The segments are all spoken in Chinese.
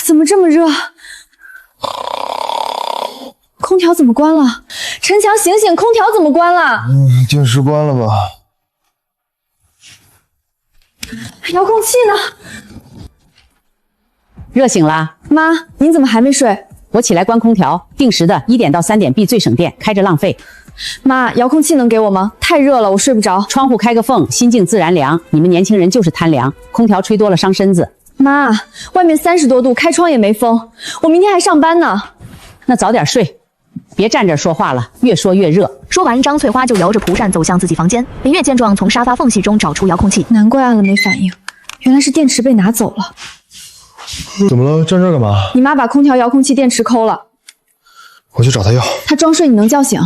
怎么这么热？空调怎么关了？陈强，醒醒，空调怎么关了？电视关了吧？遥控器呢？热醒了，妈，您怎么还没睡？我起来关空调，定时的1点到3点必最省电，开着浪费。妈，遥控器能给我吗？太热了，我睡不着。窗户开个缝，心静自然凉。你们年轻人就是贪凉，空调吹多了伤身子。妈，外面30多度，开窗也没风，我明天还上班呢。那早点睡，别站这儿说话了，越说越热。说完，张翠花就摇着蒲扇走向自己房间。林月见状，从沙发缝隙中找出遥控器，难怪按了没反应，原来是电池被拿走了。怎么了？站这儿干嘛？你妈把空调遥控器电池抠了，我去找她要。她装睡你能叫醒？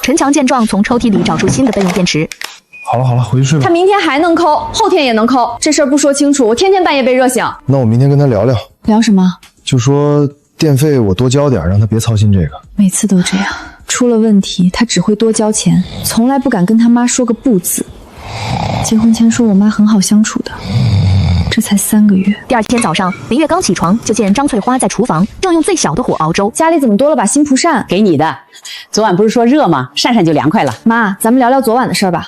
陈强见状，从抽屉里找出新的备用电池。好了，回去睡吧。她明天还能抠，后天也能抠，这事儿不说清楚，我天天半夜被热醒。那我明天跟她聊聊。聊什么？就说电费我多交点，让她别操心这个。每次都这样，出了问题她只会多交钱，从来不敢跟她妈说个不字。结婚前说我妈很好相处的，这才3个月。第二天早上，林月刚起床就见张翠花在厨房正用最小的火熬粥。家里怎么多了把新蒲扇？给你的，昨晚不是说热吗？扇扇就凉快了。妈，咱们聊聊昨晚的事儿吧。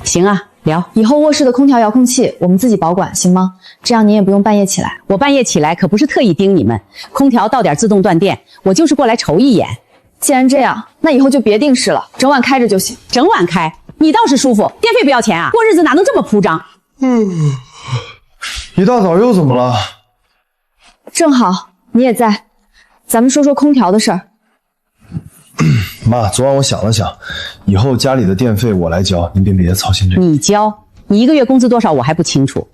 行啊，聊。以后卧室的空调遥控器我们自己保管，行吗？这样你也不用半夜起来。我半夜起来可不是特意盯你们，空调到点自动断电，我就是过来瞅一眼。既然这样，那以后就别定时了，整晚开着就行。整晚开，你倒是舒服，电费不要钱啊？过日子哪能这么铺张？一大早又怎么了？正好你也在，咱们说说空调的事儿。妈，昨晚我想了想，以后家里的电费我来交，您别操心这个。你交？你1个月工资多少我还不清楚，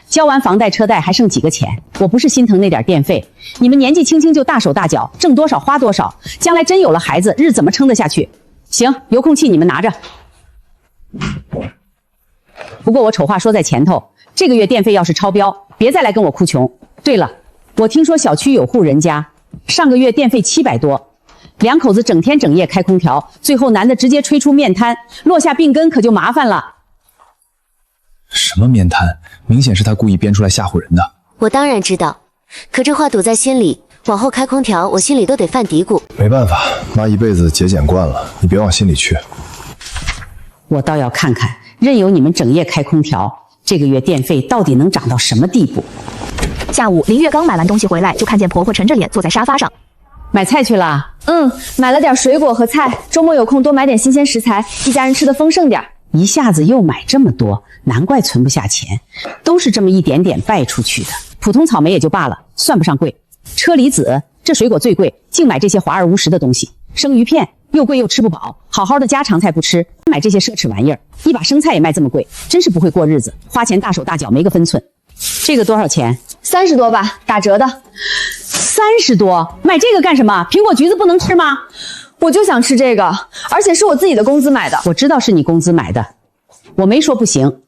交完房贷车贷还剩几个钱？我不是心疼那点电费，你们年纪轻轻就大手大脚，挣多少花多少，将来真有了孩子，日子怎么撑得下去？行，遥控器你们拿着。不过我丑话说在前头，这个月电费要是超标，别再来跟我哭穷。对了，我听说小区有户人家上个月电费700多，2口子整天整夜开空调，最后男的直接吹出面瘫，落下病根可就麻烦了。什么面瘫？明显是他故意编出来吓唬人的。我当然知道，可这话堵在心里，往后开空调我心里都得犯嘀咕。没办法，妈一辈子节俭惯了，你别往心里去。我倒要看看，任由你们整夜开空调，这个月电费到底能涨到什么地步？下午，林月刚买完东西回来，就看见婆婆沉着脸坐在沙发上。买菜去了？买了点水果和菜，周末有空多买点新鲜食材，一家人吃的丰盛点。一下子又买这么多，难怪存不下钱，都是这么一点点败出去的。普通草莓也就罢了，算不上贵。车厘子这水果最贵，净买这些华而无实的东西。生鱼片又贵又吃不饱，好好的家常菜不吃，买这些奢侈玩意儿。一把生菜也卖这么贵，真是不会过日子，花钱大手大脚没个分寸。这个多少钱？30多吧，打折的。30多，买这个干什么？苹果橘子不能吃吗？我就想吃这个，而且是我自己的工资买的。我知道是你工资买的，我没说不行。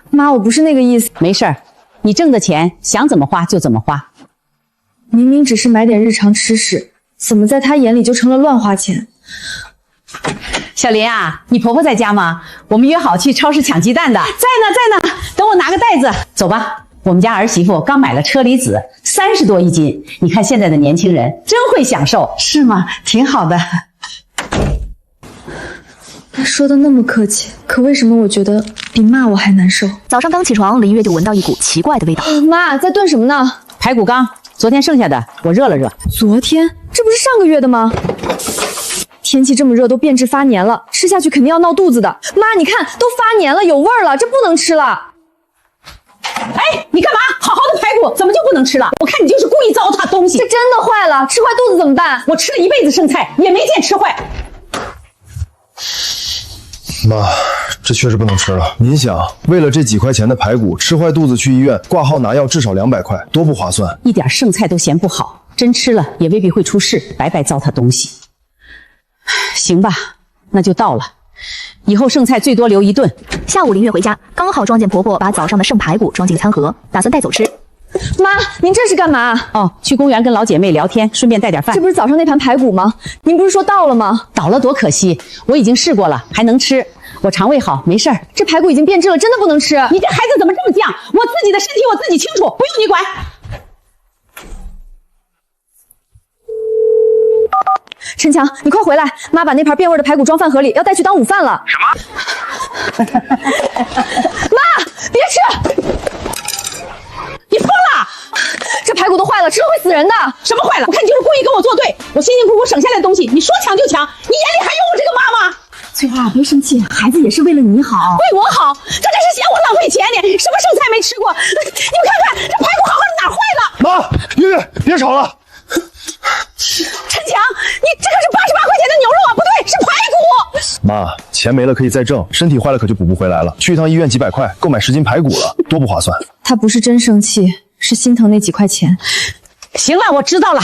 妈，我不是那个意思。没事儿，你挣的钱想怎么花就怎么花。明明只是买点日常吃食，怎么在他眼里就成了乱花钱？小林啊，你婆婆在家吗？我们约好去超市抢鸡蛋的。在呢，等我拿个袋子。走吧，我们家儿媳妇刚买了车厘子，30多一斤。你看现在的年轻人真会享受，是吗？挺好的。他说的那么客气，可为什么我觉得比骂我还难受？早上刚起床，林月就闻到一股奇怪的味道。妈，在炖什么呢？排骨缸，昨天剩下的，我热了热。昨天？这不是上个月的吗？天气这么热，都变质发黏了，吃下去肯定要闹肚子的。妈，你看，都发黏了，有味儿了，这不能吃了。哎，你干嘛？好好的排骨怎么就不能吃了？我看你就是故意糟蹋东西。这真的坏了，吃坏肚子怎么办？我吃了一辈子剩菜，也没见吃坏。妈，这确实不能吃了。您想，为了这几块钱的排骨，吃坏肚子去医院挂号拿药，至少200块，多不划算。一点剩菜都嫌不好，真吃了也未必会出事，白白糟蹋东西。行吧，那就到了。以后剩菜最多留1顿。下午林月回家，刚好撞见婆婆把早上的剩排骨装进餐盒，打算带走吃。妈，您这是干嘛？哦，去公园跟老姐妹聊天，顺便带点饭。这不是早上那盘排骨吗？您不是说倒了吗？倒了多可惜，我已经试过了，还能吃，我肠胃好，没事儿。这排骨已经变质了，真的不能吃。你这孩子怎么这么犟？我自己的身体我自己清楚，不用你管。陈强，你快回来！妈把那盘变味的排骨装饭盒里，要带去当午饭了。什么？妈，别吃！你疯了！这排骨都坏了，吃了会死人的。什么坏了？我看你就是故意跟我作对。我辛辛苦苦省下来的东西，你说抢就抢，你眼里还有我这个妈吗？翠花，别生气，孩子也是为了你好。为我好，这真是嫌我浪费钱呢！什么剩菜没吃过？你们看看，这排骨好好的哪坏了？妈，月月，别吵了。陈强，你这可是88块钱的牛肉啊！不对，是排骨。妈，钱没了可以再挣，身体坏了可就补不回来了。去一趟医院几百块，购买10斤排骨了，多不划算。他不是真生气，是心疼那几块钱。行了，我知道了。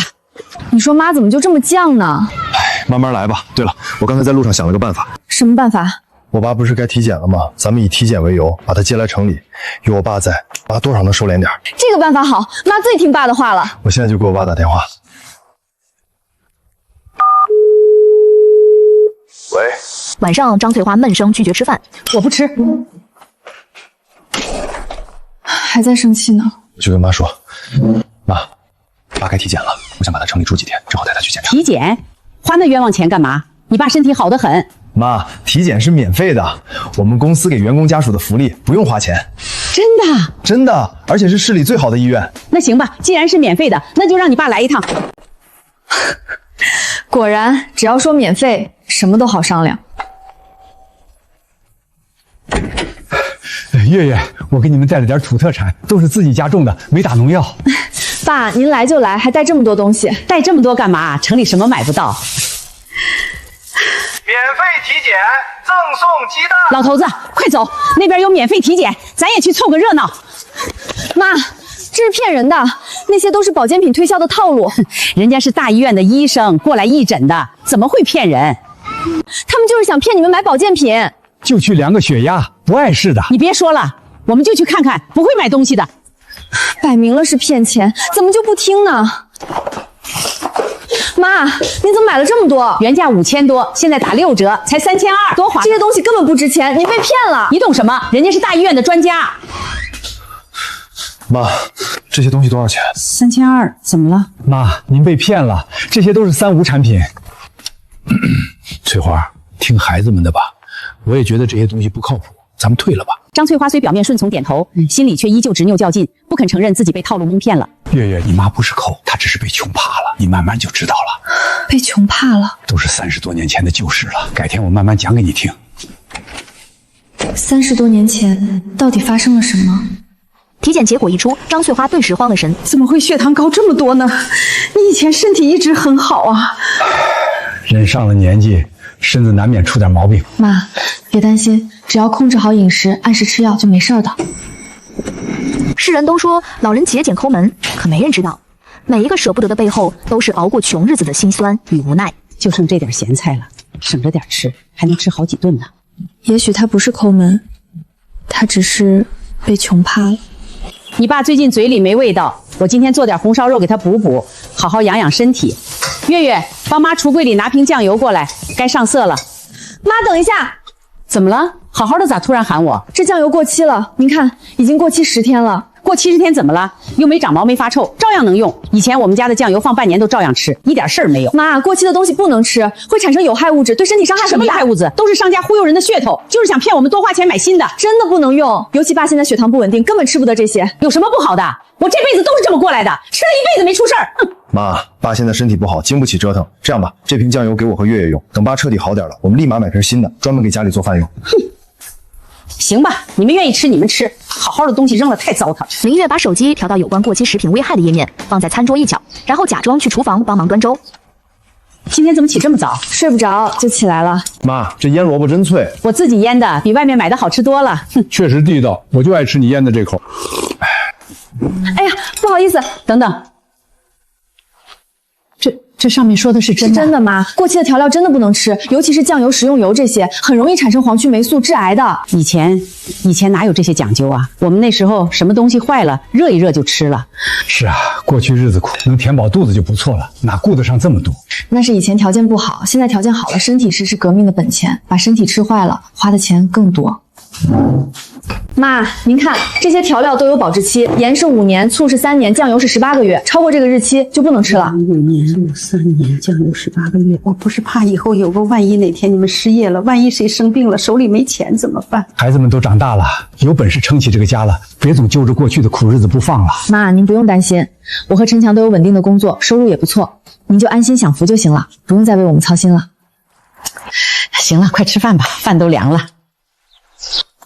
你说妈怎么就这么犟呢？哎，慢慢来吧。对了，我刚才在路上想了个办法。什么办法？我爸不是该体检了吗？咱们以体检为由，把他接来城里。有我爸在，妈多少能收敛点。这个办法好，妈最听爸的话了。我现在就给我爸打电话。喂，晚上张翠花闷声拒绝吃饭，我不吃。还在生气呢。我去跟妈说，妈，爸该体检了，我想把他城里住几天，正好带他去检查。体检？花那冤枉钱干嘛？你爸身体好得很。妈，体检是免费的，我们公司给员工家属的福利，不用花钱。真的？真的，而且是市里最好的医院。那行吧，既然是免费的，那就让你爸来一趟。果然，只要说免费，什么都好商量。月月，我给你们带了点土特产，都是自己家种的，没打农药。爸，您来就来，还带这么多东西，带这么多干嘛？城里什么买不到？免费体检，赠送鸡蛋。老头子，快走，那边有免费体检，咱也去凑个热闹。妈，这是骗人的，那些都是保健品推销的套路。人家是大医院的医生过来义诊的，怎么会骗人？他们就是想骗你们买保健品。就去量个血压，不碍事的。你别说了，我们就去看看，不会买东西的。摆明了是骗钱，怎么就不听呢？妈，你怎么买了这么多？原价5000多，现在打6折，才3200，多划算。这些东西根本不值钱，你被骗了。你懂什么？人家是大医院的专家。妈，这些东西多少钱？3200，怎么了？妈，您被骗了，这些都是3无产品。翠花，听孩子们的吧，我也觉得这些东西不靠谱，咱们退了吧。张翠花虽表面顺从点头，心里却依旧执拗较劲，不肯承认自己被套路蒙骗了。月月，你妈不是抠，她只是被穷怕了，你慢慢就知道了。被穷怕了，都是30多年前的旧事了，改天我慢慢讲给你听。30多年前到底发生了什么？体检结果一出，张翠花顿时慌了神。怎么会血糖高这么多呢？你以前身体一直很好啊。人上了年纪，身子难免出点毛病。妈，别担心，只要控制好饮食，按时吃药就没事的。世人都说老人节俭抠门，可没人知道，每一个舍不得的背后，都是熬过穷日子的辛酸与无奈。就剩这点咸菜了，省着点吃，还能吃好几顿呢。也许他不是抠门，他只是被穷怕了。你爸最近嘴里没味道，我今天做点红烧肉给他补补，好好养养身体。月月，帮妈橱柜里拿瓶酱油过来，该上色了。妈，等一下，怎么了？好好的咋突然喊我？这酱油过期了，您看，已经过期10天了。过70天怎么了？又没长毛，没发臭，照样能用。以前我们家的酱油放半年都照样吃，一点事儿没有。妈，过期的东西不能吃，会产生有害物质，对身体伤害很大。什么有害物质？都是商家忽悠人的噱头，就是想骗我们多花钱买新的。真的不能用，尤其爸现在血糖不稳定，根本吃不得这些。有什么不好的？我这辈子都是这么过来的，吃了一辈子没出事儿。哼！妈，爸现在身体不好，经不起折腾。这样吧，这瓶酱油给我和月月用，等爸彻底好点了，我们立马买瓶新的，专门给家里做饭用。哼！行吧，你们愿意吃你们吃，好好的东西扔了太糟蹋了。林月把手机调到有关过期食品危害的页面，放在餐桌一角，然后假装去厨房帮忙端粥。今天怎么起这么早？睡不着就起来了。妈，这腌萝卜真脆，我自己腌的，比外面买的好吃多了。哼，确实地道，我就爱吃你腌的这口。哎呀，不好意思，等等，这上面说的是真的？是真的吗？过期的调料真的不能吃，尤其是酱油、食用油这些，很容易产生黄曲霉素，致癌的。以前哪有这些讲究啊？我们那时候什么东西坏了，热一热就吃了。是啊，过去日子苦，能填饱肚子就不错了，哪顾得上这么多？那是以前条件不好，现在条件好了，身体是革命的本钱，把身体吃坏了，花的钱更多。妈，您看这些调料都有保质期，盐是5年，醋是3年，酱油是18个月，超过这个日期就不能吃了。5年醋3年，酱油18个月。我不是怕以后有个万一哪天你们失业了，万一谁生病了，手里没钱怎么办？孩子们都长大了，有本事撑起这个家了，别总揪着过去的苦日子不放了。妈，您不用担心，我和陈强都有稳定的工作，收入也不错，您就安心享福就行了，不用再为我们操心了。行了，快吃饭吧，饭都凉了。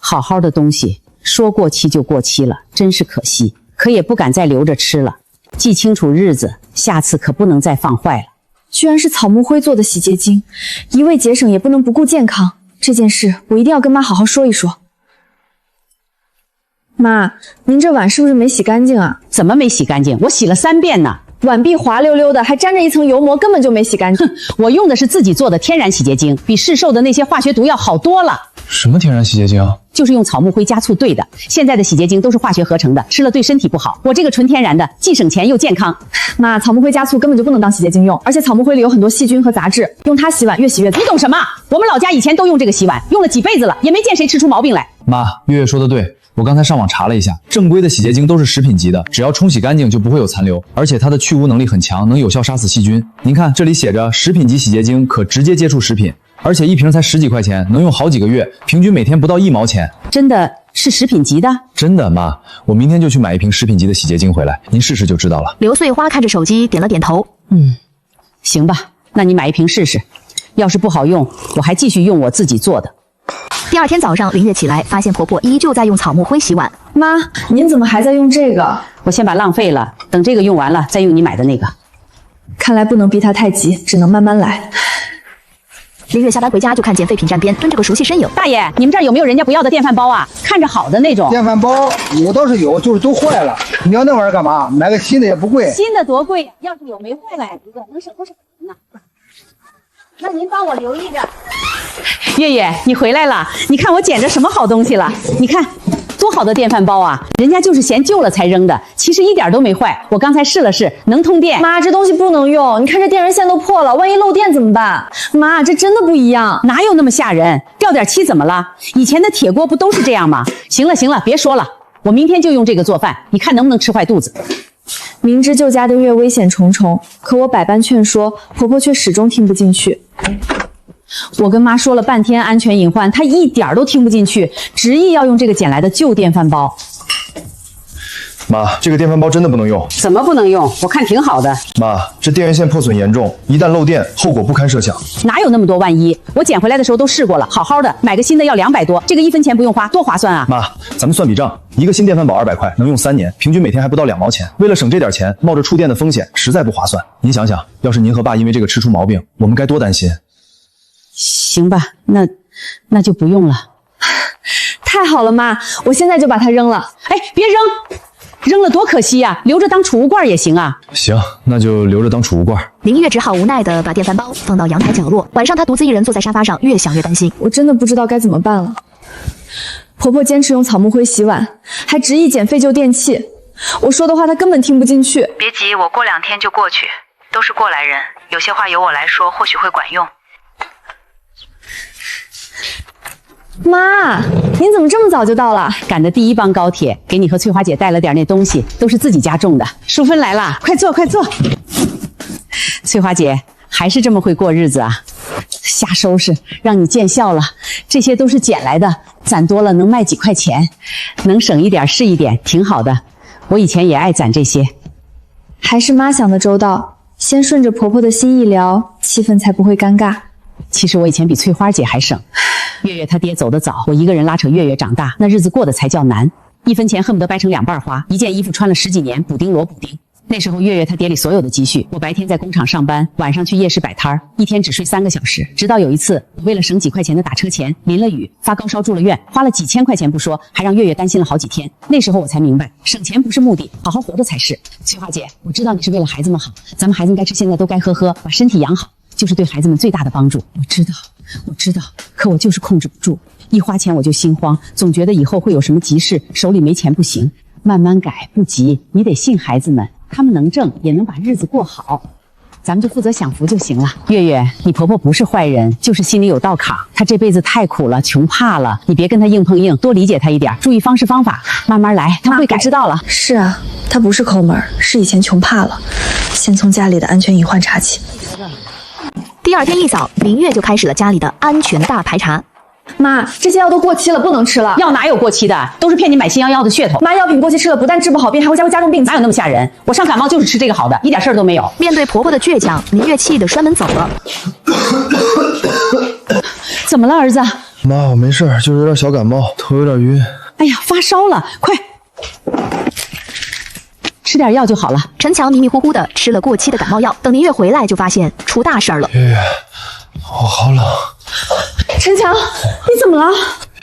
好好的东西说过期就过期了，真是可惜，可也不敢再留着吃了。记清楚日子，下次可不能再放坏了。居然是草木灰做的洗洁精，一味节省也不能不顾健康，这件事我一定要跟妈好好说一说。妈，您这碗是不是没洗干净啊？怎么没洗干净？我洗了3遍呢。碗壁滑溜溜的，还沾着一层油膜，根本就没洗干净。我用的是自己做的天然洗洁精，比市售的那些化学毒药好多了。什么天然洗洁精？就是用草木灰加醋兑的。现在的洗洁精都是化学合成的，吃了对身体不好。我这个纯天然的，既省钱又健康。妈，草木灰加醋根本就不能当洗洁精用，而且草木灰里有很多细菌和杂质，用它洗碗越洗越脏。你懂什么？我们老家以前都用这个洗碗，用了几辈子了，也没见谁吃出毛病来。妈，月月说的对。我刚才上网查了一下，正规的洗洁精都是食品级的，只要冲洗干净就不会有残留，而且它的去污能力很强，能有效杀死细菌。您看这里写着食品级洗洁精可直接接触食品，而且一瓶才10几块钱，能用好几个月，平均每天不到1毛钱。真的是食品级的？真的，妈，我明天就去买一瓶食品级的洗洁精回来，您试试就知道了。刘穗花看着手机点了点头，行吧，那你买一瓶试试，要是不好用，我还继续用我自己做的。第二天早上，林月起来发现婆婆依旧在用草木灰洗碗。妈，您怎么还在用这个？我先把浪费了，等这个用完了再用你买的那个。看来不能逼她太急，只能慢慢来。林月下班回家就看见废品站边蹲着个熟悉身影。大爷，你们这儿有没有人家不要的电饭煲啊？看着好的那种。电饭煲有倒是有，就是都坏了。你要那玩意儿干嘛？买个新的也不贵。新的多贵呀？要是有没坏了一个，能省多少钱呢？那您帮我留意着。月月，你回来了，你看我捡着什么好东西了？你看，多好的电饭煲啊！人家就是嫌旧了才扔的，其实一点都没坏。我刚才试了试，能通电。妈，这东西不能用，你看这电源线都破了，万一漏电怎么办？妈，这真的不一样，哪有那么吓人？掉点漆怎么了？以前的铁锅不都是这样吗？行了行了，别说了，我明天就用这个做饭，你看能不能吃坏肚子？明知旧家的月危险重重，可我百般劝说，婆婆却始终听不进去。我跟妈说了半天安全隐患，她一点都听不进去，执意要用这个捡来的旧电饭煲。妈，这个电饭煲真的不能用。怎么不能用？我看挺好的。妈，这电源线破损严重，一旦漏电，后果不堪设想。哪有那么多万一？我捡回来的时候都试过了，好好的，买个新的要200多，这个1分钱不用花，多划算啊！妈，咱们算笔账，一个新电饭煲200块，能用3年，平均每天还不到2毛钱。为了省这点钱，冒着触电的风险，实在不划算。您想想，要是您和爸因为这个吃出毛病，我们该多担心。行吧，那就不用了。太好了，妈，我现在就把它扔了。哎，别扔！扔了多可惜呀，留着当储物罐也行啊。行，那就留着当储物罐。林月只好无奈地把电饭煲放到阳台角落。晚上她独自一人坐在沙发上，越想越担心。我真的不知道该怎么办了。婆婆坚持用草木灰洗碗，还执意捡废旧电器。我说的话她根本听不进去。别急，我过2天就过去。都是过来人，有些话由我来说，或许会管用。妈，您怎么这么早就到了？赶的第1班高铁，给你和翠花姐带了点那东西，都是自己家种的。淑芬来了，快坐快坐。翠花姐还是这么会过日子啊，瞎收拾，让你见笑了。这些都是捡来的，攒多了能卖几块钱，能省一点是一点，挺好的。我以前也爱攒这些。还是妈想的周到，先顺着婆婆的心意聊，气氛才不会尴尬。其实我以前比翠花姐还省。月月她爹走得早，我一个人拉扯月月长大，那日子过得才叫难，1分钱恨不得掰成2半花，一件衣服穿了10几年，补丁罗补丁。那时候月月她爹里所有的积蓄，我白天在工厂上班，晚上去夜市摆摊儿，一天只睡3个小时。直到有一次，我为了省几块钱的打车钱，淋了雨，发高烧住了院，花了几千块钱不说，还让月月担心了好几天。那时候我才明白，省钱不是目的，好好活着才是。翠花姐，我知道你是为了孩子们好，咱们孩子们该吃现在都该喝，把身体养好，就是对孩子们最大的帮助。我知道，可我就是控制不住，一花钱我就心慌，总觉得以后会有什么急事，手里没钱不行。慢慢改，不急，你得信孩子们，他们能挣，也能把日子过好。咱们就负责享福就行了。月月，你婆婆不是坏人，就是心里有道坎，她这辈子太苦了，穷怕了，你别跟她硬碰硬，多理解她一点，注意方式方法，慢慢来，她会改。知道了。是啊，她不是抠门，是以前穷怕了。先从家里的安全隐患查起。第二天一早，林月就开始了家里的安全大排查。妈，这些药都过期了，不能吃了。药哪有过期的？都是骗你买新药的噱头。妈，药品过期吃了，不但治不好病，还会加重病情。哪有那么吓人？我上感冒就是吃这个好的，一点事儿都没有。面对婆婆的倔强，林月气得摔门走了。怎么了，儿子？妈，我没事，就是有点小感冒，头有点晕。哎呀，发烧了，快吃点药就好了。陈强迷迷糊糊的吃了过期的感冒药，等林月回来就发现出大事了。月月，我好冷。陈强，你怎么了？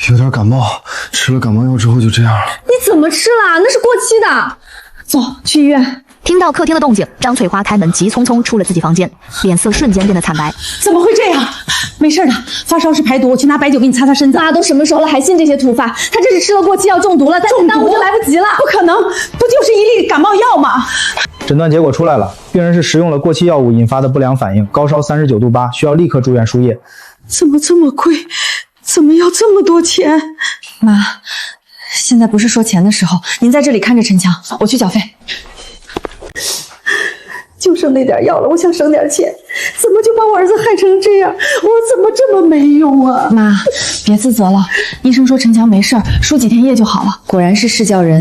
有点感冒，吃了感冒药之后就这样了。你怎么吃了？那是过期的。走，去医院。听到客厅的动静，张翠花开门急匆匆出了自己房间，脸色瞬间变得惨白。怎么会这样？没事的，发烧是排毒，我去拿白酒给你擦擦身子。妈，都什么时候了还信这些土法？他这是吃了过期药中毒了，再耽误就来不及了。不可能，不就是一粒感冒药吗？诊断结果出来了，病人是食用了过期药物引发的不良反应，高烧39度8，需要立刻住院输液。怎么这么贵？怎么要这么多钱？妈，现在不是说钱的时候，您在这里看着陈强，我去缴费。就剩那点药了，我想省点钱，怎么就把我儿子害成这样？我怎么这么没用啊？妈，别自责了，医生说陈强没事儿，输几天液就好了。果然是事教人，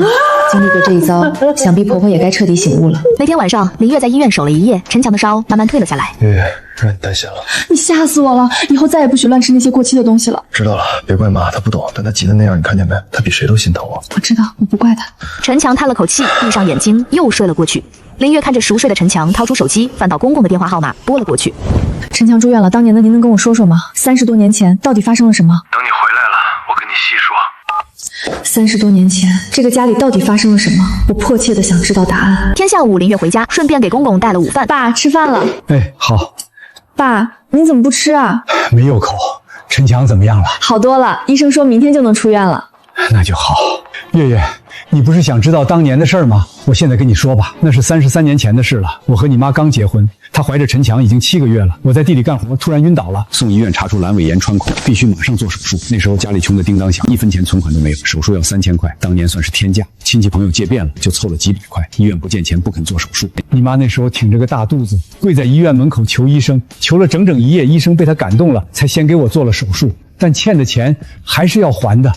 经历过这一遭，想必婆婆也该彻底醒悟了。那天晚上，林月在医院守了一夜，陈强的烧慢慢退了下来。月月，让你担心了。你吓死我了，以后再也不许乱吃那些过期的东西了。知道了，别怪妈，她不懂，但她急得那样，你看见没？她比谁都心疼我。我知道，我不怪她。陈强叹了口气，闭上眼睛又睡了过去。林月看着熟睡的陈强，掏出手机，翻到公公的电话号码，拨了过去。陈强住院了，当年的您能跟我说说吗？30多年前到底发生了什么？等你回来了，我跟你细说。30多年前，这个家里到底发生了什么？我迫切的想知道答案。天下午，林月回家，顺便给公公带了午饭。爸，吃饭了。哎，好。爸，您怎么不吃啊？没有口。陈强怎么样了？好多了，医生说明天就能出院了。那就好。月月，你不是想知道当年的事儿吗？我现在跟你说吧，那是33年前的事了。我和你妈刚结婚，她怀着陈强已经7个月了。我在地里干活，突然晕倒了，送医院查出阑尾炎穿孔，必须马上做手术。那时候家里穷得叮当响，1分钱存款都没有，手术要3000块，当年算是天价。亲戚朋友借遍了，就凑了几百块。医院不见钱，不肯做手术。你妈那时候挺着个大肚子，跪在医院门口求医生，求了整整1夜，医生被她感动了，才先给我做了手术。但欠的钱还是要还的。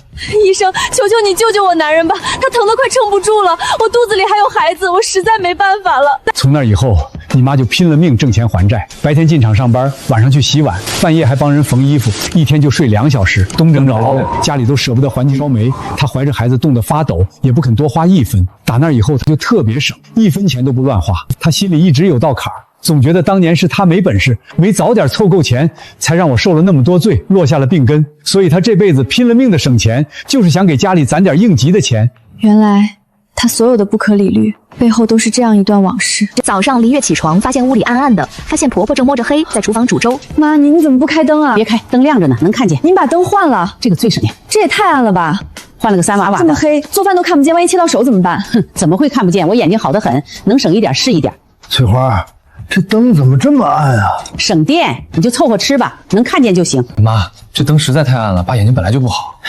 医生，求求你救救我男人吧，他疼得快撑不住了，我肚子里还有孩子，我实在没办法了。从那以后，你妈就拼了命挣钱还债，白天进厂上班，晚上去洗碗，半夜还帮人缝衣服，一天就睡2小时，东整找熬，家里都舍不得还烧煤。她怀着孩子冻得发抖，也不肯多花1分。打那以后，她就特别省，1分钱都不乱花。她心里一直有道坎儿。总觉得当年是他没本事，没早点凑够钱，才让我受了那么多罪，落下了病根。所以他这辈子拼了命的省钱，就是想给家里攒点应急的钱。原来他所有的不可理喻背后都是这样一段往事。早上林月起床，发现屋里暗暗的，发现婆婆正摸着黑在厨房煮粥。妈，您怎么不开灯啊？别开，灯亮着呢，能看见。您把灯换了，这个最省电。这也太暗了吧？换了个3瓦瓦的。这么黑，做饭都看不见，万一切到手怎么办？哼，怎么会看不见？我眼睛好得很，能省一点是一点。翠花，这灯怎么这么暗啊？省电，你就凑合吃吧，能看见就行。妈，这灯实在太暗了，爸眼睛本来就不好。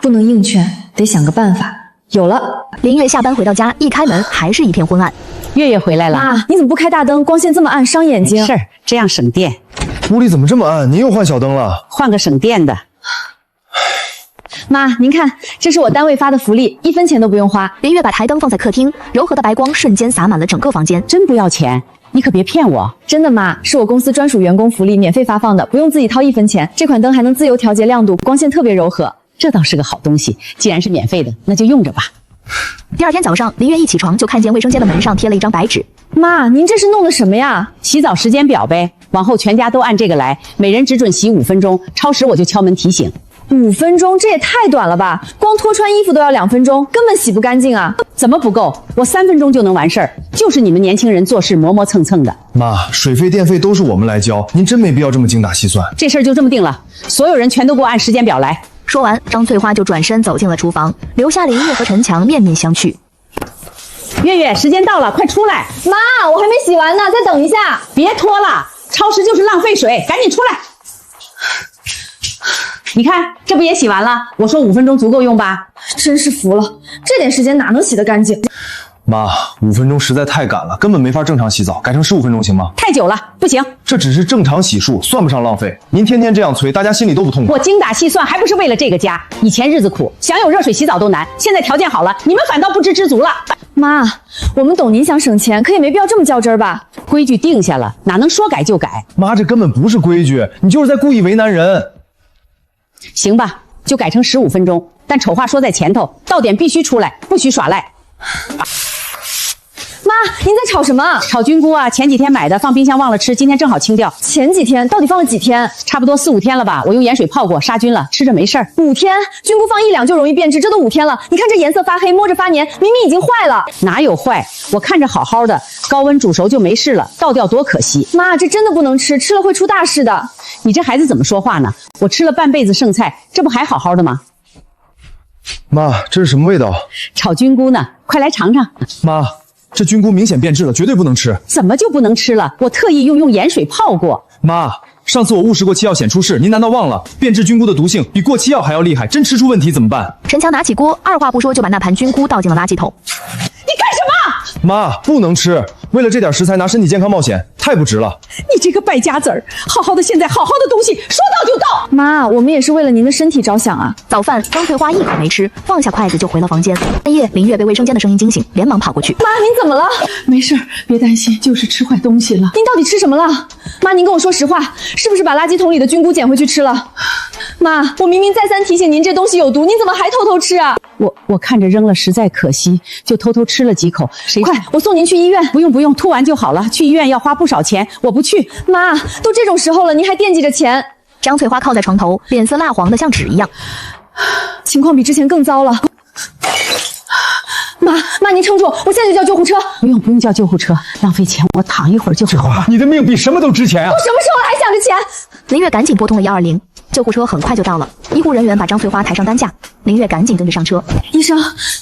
不能硬劝，得想个办法。有了，林月下班回到家，一开门还是一片昏暗。月月回来了。妈，你怎么不开大灯？光线这么暗，伤眼睛。没事儿，这样省电。屋里怎么这么暗？您又换小灯了？换个省电的。妈，您看，这是我单位发的福利，1分钱都不用花。林月把台灯放在客厅，柔和的白光瞬间洒满了整个房间。真不要钱？你可别骗我。真的妈，是我公司专属员工福利，免费发放的，不用自己掏1分钱。这款灯还能自由调节亮度，光线特别柔和。这倒是个好东西，既然是免费的，那就用着吧。第2天早上，林月一起床就看见卫生间的门上贴了一张白纸。妈，您这是弄的什么呀？洗澡时间表呗，往后全家都按这个来，每人只准洗5分钟，超时我就敲门提醒。5分钟，这也太短了吧？光脱穿衣服都要2分钟，根本洗不干净啊！怎么不够？我3分钟就能完事儿，就是你们年轻人做事磨磨蹭蹭的。妈，水费电费都是我们来交，您真没必要这么精打细算。这事儿就这么定了，所有人全都给我按时间表来。说完，张翠花就转身走进了厨房，留下林月和陈强面面相觑。月月，时间到了，快出来！妈，我还没洗完呢，再等一下。别拖了，超时就是浪费水，赶紧出来！你看，这不也洗完了？我说5分钟足够用吧？真是服了，这点时间哪能洗得干净？妈，5分钟实在太赶了，根本没法正常洗澡，改成15分钟行吗？太久了，不行。这只是正常洗漱，算不上浪费。您天天这样催，大家心里都不痛快。我精打细算，还不是为了这个家。以前日子苦，想有热水洗澡都难，现在条件好了，你们反倒不知知足了。妈，我们懂您想省钱，可也没必要这么较真儿吧？规矩定下了，哪能说改就改？妈，这根本不是规矩，你就是在故意为难人。行吧，就改成15分钟，但丑话说在前头，到点必须出来，不许耍赖。妈，您在炒什么？炒菌菇啊，前几天买的，放冰箱忘了吃，今天正好清掉。前几天到底放了几天？差不多4、5天了吧，我用盐水泡过，杀菌了，吃着没事儿。5天？菌菇放1两就容易变质，这都5天了。你看这颜色发黑，摸着发黏，明明已经坏了。哪有坏？我看着好好的，高温煮熟就没事了，倒掉多可惜。妈，这真的不能吃，吃了会出大事的。你这孩子怎么说话呢？我吃了半辈子剩菜，这不还好好的吗？妈，这是什么味道？炒菌菇呢，快来尝尝。妈，这菌菇明显变质了，绝对不能吃。怎么就不能吃了？我特意用盐水泡过。妈，上次我误食过期药显出事，您难道忘了？变质菌菇的毒性比过期药还要厉害，真吃出问题怎么办？陈强拿起锅，二话不说就把那盘菌菇倒进了垃圾桶。你干什么？妈，不能吃！为了这点食材拿身体健康冒险，太不值了。你这个败家子儿，好好的现在好好的东西，说到就到。妈，我们也是为了您的身体着想啊。早饭张翠花一口没吃，放下筷子就回了房间。半夜，林月被卫生间的声音惊醒，连忙跑过去。妈，您怎么了？没事，别担心，就是吃坏东西了。您到底吃什么了？妈，您跟我说实话，是不是把垃圾桶里的菌菇捡回去吃了？妈，我明明再三提醒您这东西有毒，您怎么还偷偷吃啊？我看着扔了实在可惜，就偷偷吃了几口。快，我送您去医院。不用，吐完就好了。去医院要花不少钱，我不去。妈，都这种时候了，您还惦记着钱？张翠花靠在床头，脸色蜡黄的像纸一样。情况比之前更糟了。妈，您撑住，我现在就叫救护车。不用叫救护车，浪费钱，我躺一会儿就好了。你的命比什么都值钱啊！都什么时候了还想着钱？林月赶紧拨通了120，救护车很快就到了。医护人员把张翠花抬上担架，林月赶紧跟着上车。医生，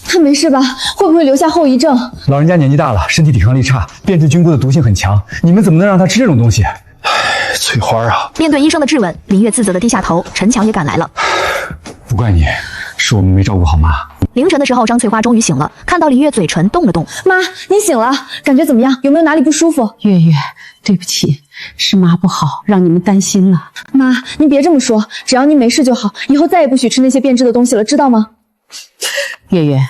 他没事吧？会不会留下后遗症？老人家年纪大了，身体抵抗力差，变质菌菇的毒性很强，你们怎么能让他吃这种东西？翠花啊！面对医生的质问，林月自责的低下头。陈强也赶来了。不怪你，是我们没照顾好妈。凌晨的时候，张翠花终于醒了，看到林月嘴唇动了动。妈，您醒了，感觉怎么样？有没有哪里不舒服？月月，对不起，是妈不好，让你们担心了。妈，您别这么说，只要您没事就好，以后再也不许吃那些变质的东西了，知道吗？月月，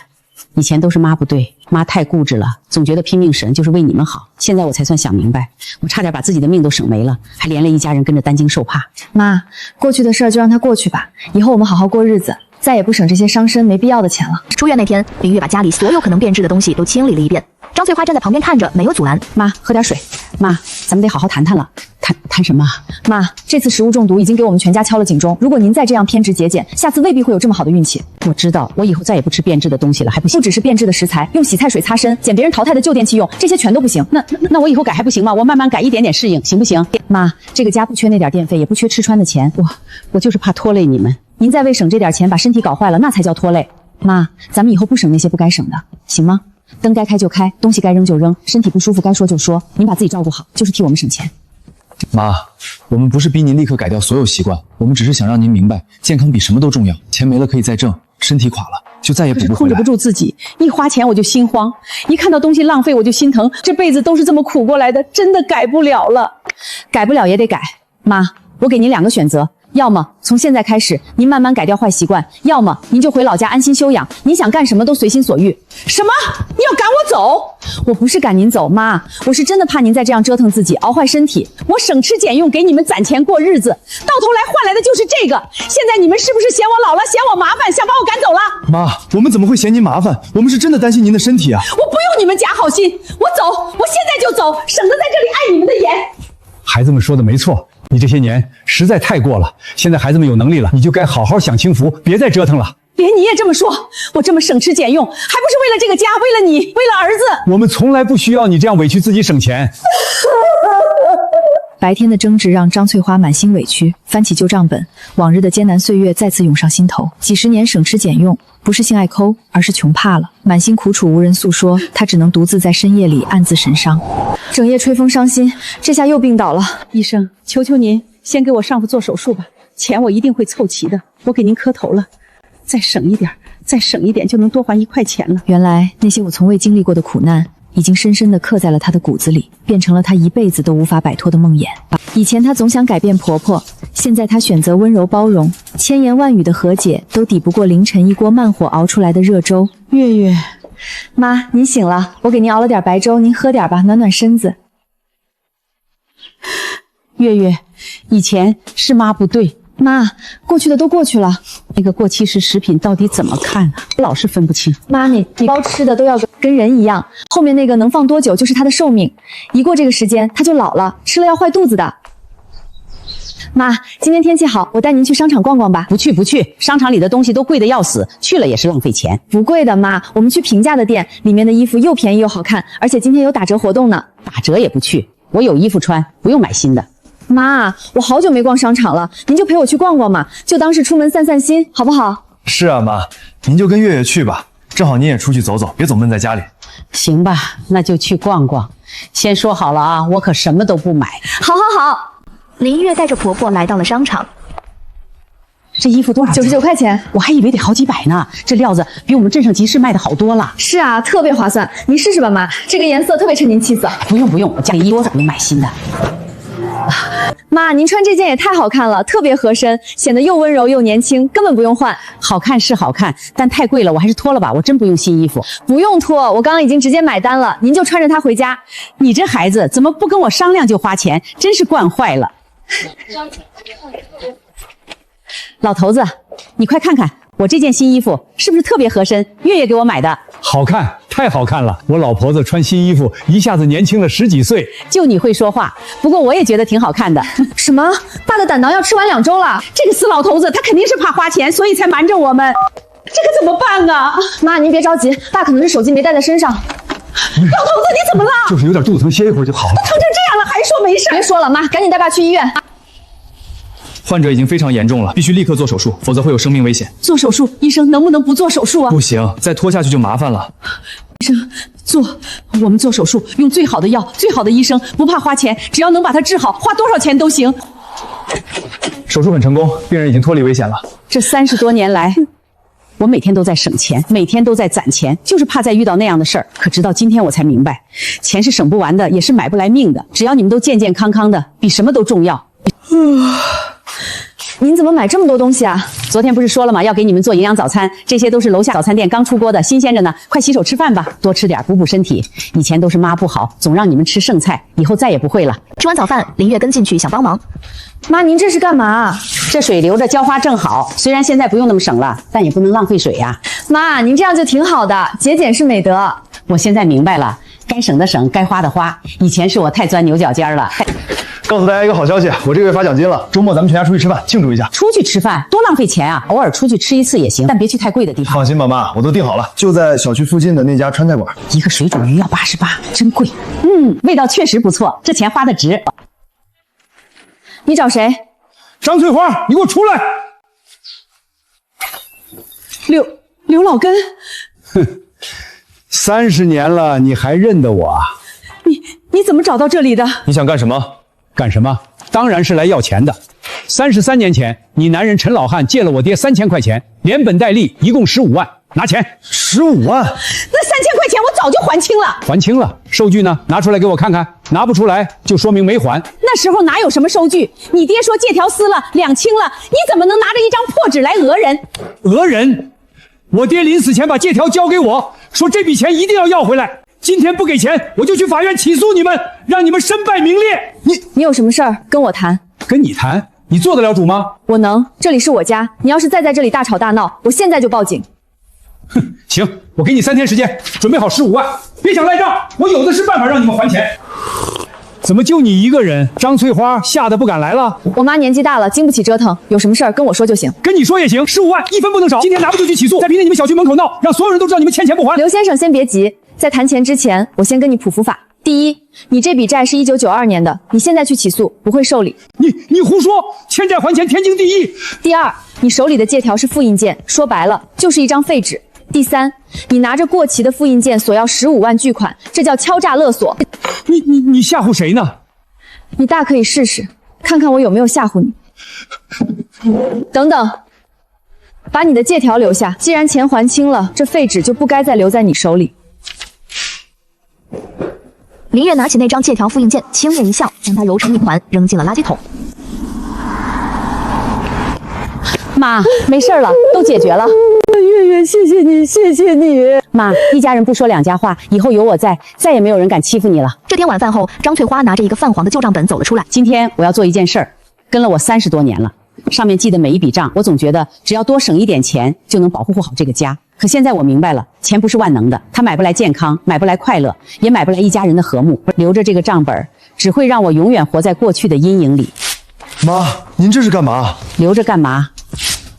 以前都是妈不对，妈太固执了，总觉得拼命省就是为你们好。现在我才算想明白，我差点把自己的命都省没了，还连累一家人跟着担惊受怕。妈，过去的事儿就让它过去吧，以后我们好好过日子，再也不省这些伤身没必要的钱了。出院那天，林月把家里所有可能变质的东西都清理了一遍。张翠花站在旁边看着，没有阻拦。妈，喝点水。妈，咱们得好好谈谈了。谈什么？妈，这次食物中毒已经给我们全家敲了警钟。如果您再这样偏执节俭，下次未必会有这么好的运气。我知道，我以后再也不吃变质的东西了，还不行？不只是变质的食材，用洗菜水擦身，捡别人淘汰的旧电器用，这些全都不行。那我以后改还不行吗？我慢慢改，一点点适应，行不行？妈，这个家不缺那点电费，也不缺吃穿的钱。我就是怕拖累你们。您再为省这点钱把身体搞坏了，那才叫拖累。妈，咱们以后不省那些不该省的，行吗？灯该开就开，东西该扔就扔，身体不舒服该说就说。您把自己照顾好，就是替我们省钱。妈，我们不是逼您立刻改掉所有习惯，我们只是想让您明白，健康比什么都重要。钱没了可以再挣，身体垮了就再也补不回来。控制不住自己，一花钱我就心慌，一看到东西浪费我就心疼。这辈子都是这么苦过来的，真的改不了了。改不了也得改。妈，我给您2个选择。要么从现在开始，您慢慢改掉坏习惯；要么您就回老家安心休养，您想干什么都随心所欲。什么？你要赶我走？我不是赶您走，妈，我是真的怕您再这样折腾自己，熬坏身体。我省吃俭用给你们攒钱过日子，到头来换来的就是这个。现在你们是不是嫌我老了，嫌我麻烦，想把我赶走了？妈，我们怎么会嫌您麻烦？我们是真的担心您的身体啊！我不用你们假好心，我走，我现在就走，省得在这里碍你们的眼。孩子们说的没错，你这些年实在太过了。现在孩子们有能力了，你就该好好享清福，别再折腾了。连你也这么说，我这么省吃俭用，还不是为了这个家，为了你，为了儿子？我们从来不需要你这样委屈自己省钱。白天的争执让张翠花满心委屈，翻起旧账本，往日的艰难岁月再次涌上心头。几十年省吃俭用，不是性爱抠，而是穷怕了，满心苦楚无人诉说，他只能独自在深夜里暗自神伤，整夜吹风伤心，这下又病倒了。医生，求求您先给我上夫做手术吧，钱我一定会凑齐的，我给您磕头了，再省一点，再省一点就能多还1块钱了。原来那些我从未经历过的苦难，已经深深地刻在了她的骨子里，变成了她一辈子都无法摆脱的梦魇。以前她总想改变婆婆，现在她选择温柔包容，千言万语的和解都抵不过凌晨一锅慢火熬出来的热粥。月月，妈，您醒了，我给您熬了点白粥，您喝点吧，暖暖身子。月月，以前是妈不对，妈，过去的都过去了，那个过期时食品到底怎么看啊？老是分不清。妈，你包吃的都要跟人一样，后面那个能放多久就是它的寿命，一过这个时间它就老了，吃了要坏肚子的。妈，今天天气好，我带您去商场逛逛吧。不去不去，商场里的东西都贵得要死，去了也是浪费钱。不贵的妈，我们去平价的店，里面的衣服又便宜又好看，而且今天有打折活动呢。打折也不去，我有衣服穿，不用买新的。妈，我好久没逛商场了，您就陪我去逛逛嘛，就当是出门散散心，好不好？是啊，妈，您就跟月月去吧，正好您也出去走走，别总闷在家里。行吧，那就去逛逛。先说好了啊，我可什么都不买。好好好。林月带着婆婆来到了商场。这衣服多少钱？99块钱，我还以为得好几百呢。这料子比我们镇上集市卖的好多了。是啊，特别划算，您试试吧，妈，这个颜色特别衬您气色。不用不用，我家里衣服不用买新的。妈，您穿这件也太好看了，特别合身，显得又温柔又年轻，根本不用换。好看是好看，但太贵了，我还是脱了吧，我真不用新衣服。不用脱，我刚刚已经直接买单了，您就穿着它回家。你这孩子怎么不跟我商量就花钱，真是惯坏了。老头子，你快看看我这件新衣服是不是特别合身？月月给我买的。好看，太好看了！我老婆子穿新衣服，一下子年轻了10几岁。就你会说话，不过我也觉得挺好看的。什么？爸的胆囊要吃完2周了？这个死老头子，他肯定是怕花钱，所以才瞒着我们。这可怎么办啊？妈，您别着急，爸可能是手机没带在身上。老头子，你怎么了？就是有点肚子疼，歇一会儿就好了。都疼成这样了，还说没事？别说了，妈，赶紧带爸去医院。患者已经非常严重了，必须立刻做手术，否则会有生命危险。做手术，医生能不能不做手术啊？不行，再拖下去就麻烦了。医生，我们做手术，用最好的药，最好的医生，不怕花钱，只要能把他治好，花多少钱都行。手术很成功，病人已经脱离危险了。这30多年来，我每天都在省钱，每天都在攒钱，就是怕再遇到那样的事儿。可直到今天我才明白，钱是省不完的，也是买不来命的。只要你们都健健康康的，比什么都重要。您怎么买这么多东西啊？昨天不是说了吗？要给你们做营养早餐，这些都是楼下早餐店刚出锅的，新鲜着呢。快洗手吃饭吧，多吃点，补补身体。以前都是妈不好，总让你们吃剩菜，以后再也不会了。吃完早饭，林月跟进去想帮忙。妈，您这是干嘛？这水留着浇花正好，虽然现在不用那么省了，但也不能浪费水呀。妈，您这样就挺好的，节俭是美德。我现在明白了，该省的省，该花的花。以前是我太钻牛角尖了。告诉大家一个好消息，我这个月发奖金了，周末咱们全家出去吃饭庆祝一下。出去吃饭多浪费钱啊！偶尔出去吃一次也行，但别去太贵的地方。放心吧，妈，我都订好了，就在小区附近的那家川菜馆。一个水煮鱼要88，真贵。味道确实不错，这钱花的值。你找谁？张翠花，你给我出来！刘老根，哼，30年了，你还认得我啊？你怎么找到这里的？你想干什么？干什么？当然是来要钱的。33年前，你男人陈老汉借了我爹3000块钱，连本带利，一共15万，拿钱。15万？那3000块钱我早就还清了。还清了，收据呢？拿出来给我看看。拿不出来，就说明没还。那时候哪有什么收据？你爹说借条撕了，2清了，你怎么能拿着一张破纸来讹人？讹人？我爹临死前把借条交给我，说这笔钱一定要要回来。今天不给钱，我就去法院起诉你们，让你们身败名裂。你有什么事儿跟我谈？跟你谈？你做得了主吗？我能，这里是我家，你要是再在这里大吵大闹，我现在就报警。哼，行，我给你3天时间，准备好15万，别想赖账，我有的是办法让你们还钱。怎么就你一个人？张翠花吓得不敢来了。我妈年纪大了，经不起折腾，有什么事儿跟我说就行。跟你说也行，15万1分不能少。今天拿不就去起诉，再凭在你们小区门口闹，让所有人都知道你们欠钱不还。刘先生先别急，在谈钱之前，我先跟你普法。第一，你这笔债是1992年的，你现在去起诉不会受理。你胡说，欠债还钱，天经地义。第二，你手里的借条是复印件，说白了就是一张废纸。第三，你拿着过期的复印件索要15万巨款，这叫敲诈勒索。你吓唬谁呢？你大可以试试，看看我有没有吓唬你。等等，把你的借条留下，既然钱还清了，这废纸就不该再留在你手里。林月拿起那张借条复印件，轻蔑一笑，将它揉成一团，扔进了垃圾桶。妈，没事了，都解决了。月月，谢谢你，谢谢你。妈，一家人不说两家话，以后有我在，再也没有人敢欺负你了。这天晚饭后，张翠花拿着一个泛黄的旧账本走了出来。今天我要做一件事儿，跟了我30多年了，上面记的每一笔账，我总觉得只要多省一点钱，就能保护好这个家。可现在我明白了，钱不是万能的，它买不来健康，买不来快乐，也买不来一家人的和睦。留着这个账本，只会让我永远活在过去的阴影里。妈，您这是干嘛？留着干嘛？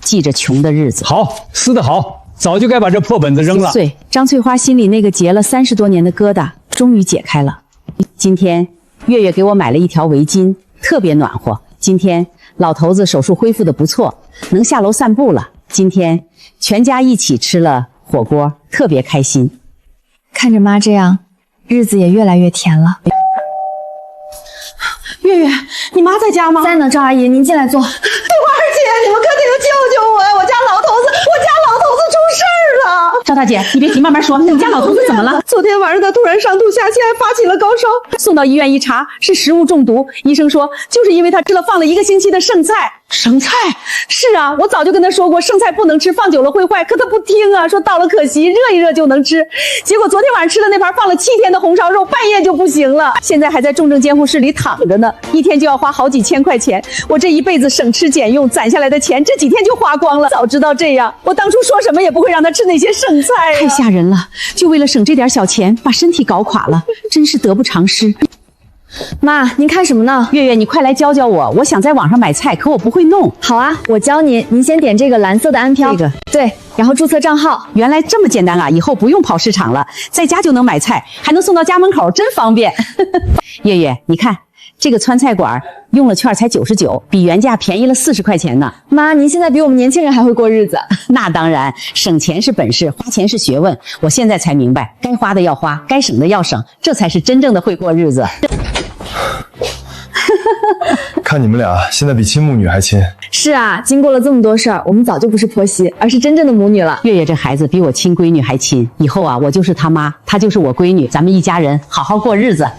记着穷的日子。好，撕得好，早就该把这破本子扔了。碎，张翠花心里那个结了30多年的疙瘩终于解开了。今天月月给我买了一条围巾，特别暖和。今天老头子手术恢复的不错，能下楼散步了。今天全家一起吃了火锅，特别开心。看着妈这样，日子也越来越甜了。月月，你妈在家吗？在呢，赵阿姨，您进来坐。翠花姐，你们可得救救我呀！我家老头子出事儿了。赵大姐，你别急，慢慢说。你家老头子怎么了？昨天晚上他突然上吐下泻，还发起了高烧，送到医院一查是食物中毒，医生说就是因为他吃了放了1个星期的剩菜。剩菜？是啊，我早就跟他说过，剩菜不能吃，放久了会坏，可他不听啊，说到了可惜，热一热就能吃。结果昨天晚上吃的那盘放了7天的红烧肉，半夜就不行了，现在还在重症监护室里躺着呢，一天就要花好几千块钱。我这一辈子省吃俭用攒下来的钱，这几天就花光了。早知道这样，我当初说什么也不会让他吃那些剩菜啊。太吓人了，就为了省这点小钱，把身体搞垮了，真是得不偿失。妈，您看什么呢？月月，你快来教教我，我想在网上买菜，可我不会弄。好啊，我教您。您先点这个蓝色的安飘，这个对，然后注册账号。原来这么简单啊，以后不用跑市场了，在家就能买菜，还能送到家门口，真方便。月月，你看这个川菜馆用了券才99，比原价便宜了40块钱呢。妈，您现在比我们年轻人还会过日子。那当然，省钱是本事，花钱是学问。我现在才明白，该花的要花，该省的要省，这才是真正的会过日子。看你们俩现在比亲母女还亲。是啊，经过了这么多事儿，我们早就不是婆媳，而是真正的母女了。月月这孩子比我亲闺女还亲，以后啊，我就是她妈，她就是我闺女，咱们一家人好好过日子。